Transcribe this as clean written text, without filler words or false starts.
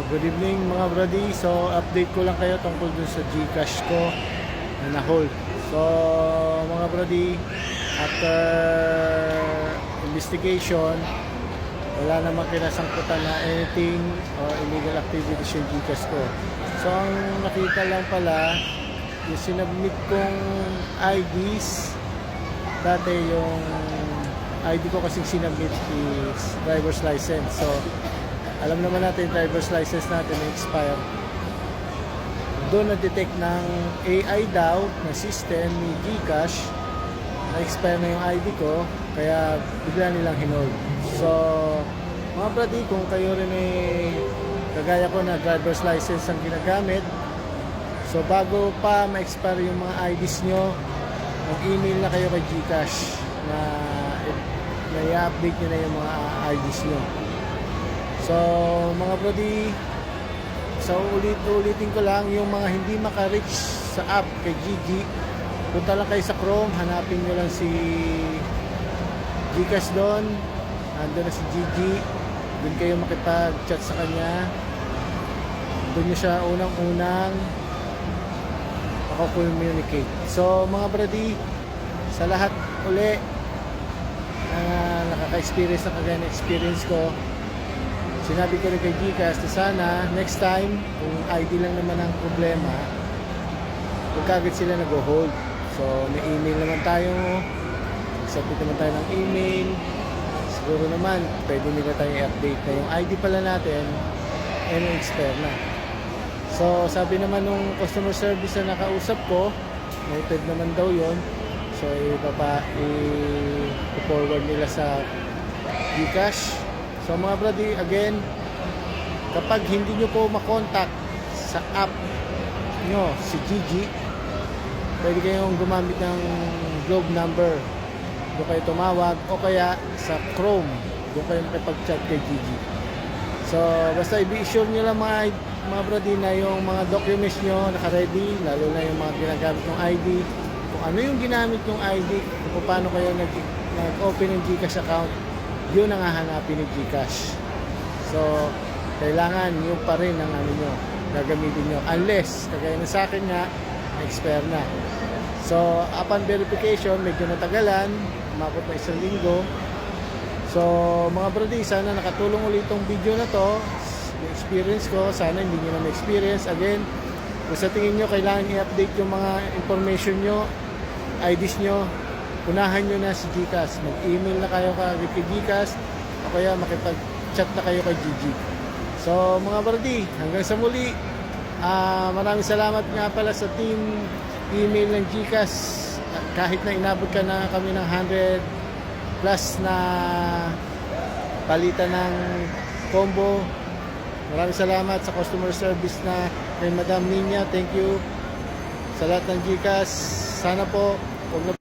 Good evening mga brody. So, update ko lang kayo tungkol dun sa GCash ko na na-hold. So, mga brody, after investigation, wala namang kinasangkutan na anything or illegal activities yung GCash ko. So, ang nakita lang pala, yung sinubmit kong IDs, dati yung ID ko kasing sinubmit is driver's license. So, alam naman natin driver's license natin expire. Doon na-detect ng AI daw na system ni GCash na expire na yung ID ko, kaya bigla nilang hinold. So mga brady, kung kayo rin kagaya ko na driver's license ang ginagamit, so bago pa ma-expire yung mga IDs nyo, mag-email na kayo kay GCash na i-update nyo na yung mga IDs nyo. So mga brody, so ulitin ko lang, yung mga hindi maka-reach sa app kay Gigi, punta lang kayo sa Chrome, hanapin nyo lang si GCash doon, andun na si Gigi, doon kayo makipag-chat sa kanya, doon nyo siya unang-unang makakommunicate. So mga brody, sa lahat uli nakaka-experience na kagaya na experience ko, sinabi ko rin kay GCash na sana next time, kung ID lang naman ang problema, huwag kagad sila nag-hold. So na-email naman tayo, submit naman tayo ng email, siguro naman pwede nila tayo i-update na yung ID pala natin and expire na. So sabi naman nung customer service na nakausap ko, noted naman daw yon. So i-forward nila sa GCash. So mga brady, again, kapag hindi nyo po makontak sa app nyo si Gigi, pwede kayong gumamit ng Globe number, doon kayo tumawag, o kaya sa Chrome, doon kayo makipag-chat kay Gigi. So basta i-be-sure nyo lang mga brady na yung mga documents nyo naka-ready, lalo na yung mga ginagamit ng ID, kung ano yung ginamit yung ID, kung paano kayo nag-open ng GCash account, yun ang hahanapin ni GCash. So kailangan yun pa rin ang ano nyo, gagamitin nyo, unless kagaya na sa akin nga, expire na. So upon verification, medyo natagalan, umabot na 1 linggo. So mga brody, sana nakatulong ulit itong video na to, yung experience ko, sana hindi nyo na ma-experience. Again, kung sa tingin nyo kailangan i-update yung mga information nyo, IDs nyo, unahan nyo na si GCash. Mag-email na kayo kay GCash, o kaya makipag-chat na kayo kay Gigi. So mga brody, hanggang sa muli, maraming salamat nga pala sa team email ng GCash. Kahit na inabot ka na kami ng 100 plus na palitan ng combo, maraming salamat sa customer service na kay Madam Nina. Thank you sa lahat ng GCash. Sana po huwag na